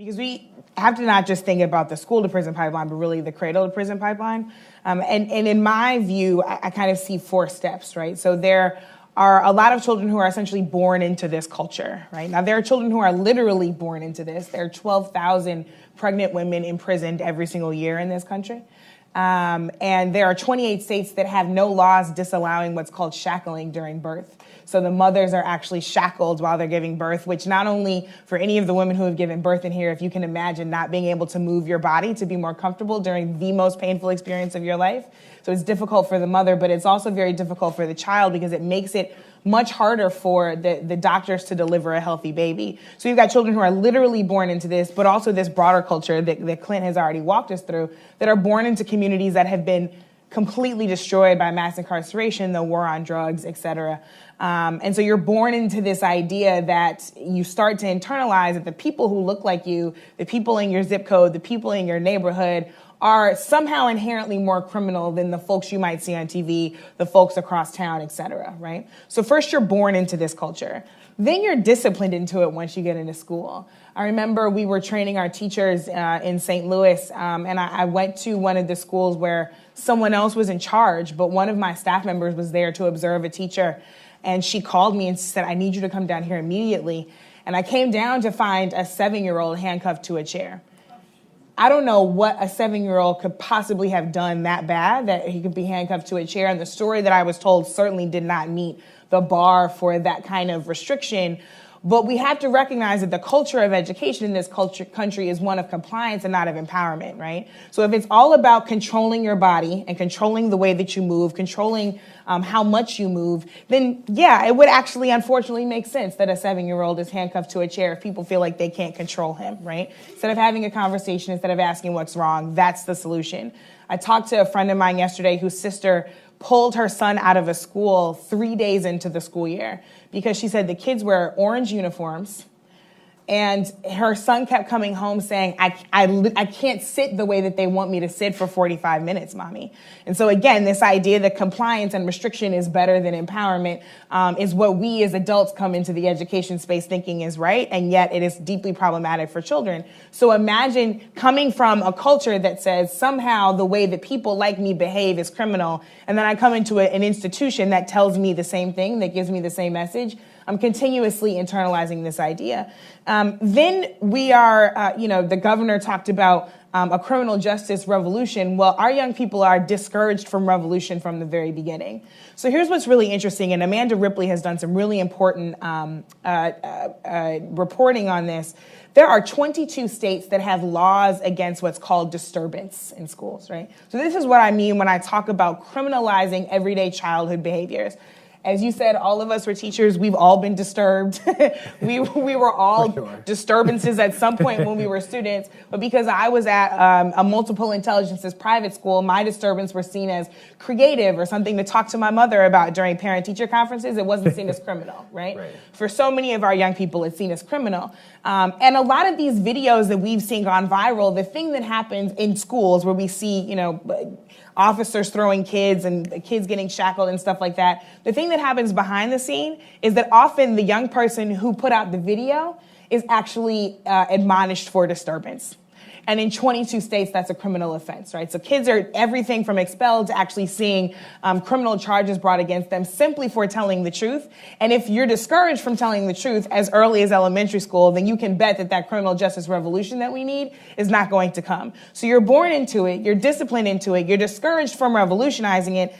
Because we have to not just think about the school to prison pipeline, but really the cradle to prison pipeline. And in my view, I kind of see 4 steps, right? So there are a lot of children who are essentially born into this culture, right? Now, there are children who are literally born into this. There are 12,000 pregnant women imprisoned every single year in this country. And there are 28 states that have no laws disallowing what's called shackling during birth. So the mothers are actually shackled while they're giving birth, which not only for any of the women who have given birth in here, if you can imagine not being able to move your body to be more comfortable during the most painful experience of your life. So it's difficult for the mother, but it's also very difficult for the child because it makes it much harder for the doctors to deliver a healthy baby. So you've got children who are literally born into this, but also this broader culture that Clint has already walked us through, that are born into communities that have been completely destroyed by mass incarceration, the war on drugs, et cetera. And so you're born into this idea that you start to internalize that the people who look like you, the people in your zip code, the people in your neighborhood are somehow inherently more criminal than the folks you might see on TV, the folks across town, et cetera, right? So first you're born into this culture. Then you're disciplined into it once you get into school. I remember we were training our teachers in St. Louis, and I went to one of the schools where someone else was in charge, but one of my staff members was there to observe a teacher. And she called me and said, I need you to come down here immediately. And I came down to find a 7-year-old handcuffed to a chair. I don't know what a 7-year-old could possibly have done that bad that he could be handcuffed to a chair. And the story that I was told certainly did not meet the bar for that kind of restriction. But we have to recognize that the culture of education in this country is one of compliance and not of empowerment, right? So if it's all about controlling your body and controlling the way that you move, controlling how much you move, then yeah, it would actually unfortunately make sense that a 7-year-old is handcuffed to a chair if people feel like they can't control him, right? Instead of having a conversation, instead of asking what's wrong, that's the solution. I talked to a friend of mine yesterday whose sister pulled her son out of a school 3 days into the school year because she said the kids wear orange uniforms, and her son kept coming home saying, I can't sit the way that they want me to sit for 45 minutes, mommy. And so again, this idea that compliance and restriction is better than empowerment is what we as adults come into the education space thinking is right, and yet it is deeply problematic for children. So imagine coming from a culture that says somehow the way that people like me behave is criminal, and then I come into an institution that tells me the same thing, that gives me the same message. I'm continuously internalizing this idea. Then we are, the governor talked about a criminal justice revolution. Well, our young people are discouraged from revolution from the very beginning. So here's what's really interesting, and Amanda Ripley has done some really important reporting on this. There are 22 states that have laws against what's called disturbance in schools, right? So this is what I mean when I talk about criminalizing everyday childhood behaviors. As you said, all of us were teachers. We've all been disturbed. we were all disturbances at some point when we were students. But because I was at a multiple intelligences private school, my disturbance were seen as creative or something to talk to my mother about during parent-teacher conferences. It wasn't seen as criminal, right? For so many of our young people, it's seen as criminal. And a lot of these videos that we've seen gone viral, the thing that happens in schools where we see, officers throwing kids and kids getting shackled and stuff like that. The thing that happens behind the scene is that often the young person who put out the video is actually admonished for disturbance. And in 22 states, that's a criminal offense, right? So kids are everything from expelled to actually seeing criminal charges brought against them simply for telling the truth. And if you're discouraged from telling the truth as early as elementary school, then you can bet that criminal justice revolution that we need is not going to come. So you're born into it, you're disciplined into it, you're discouraged from revolutionizing it,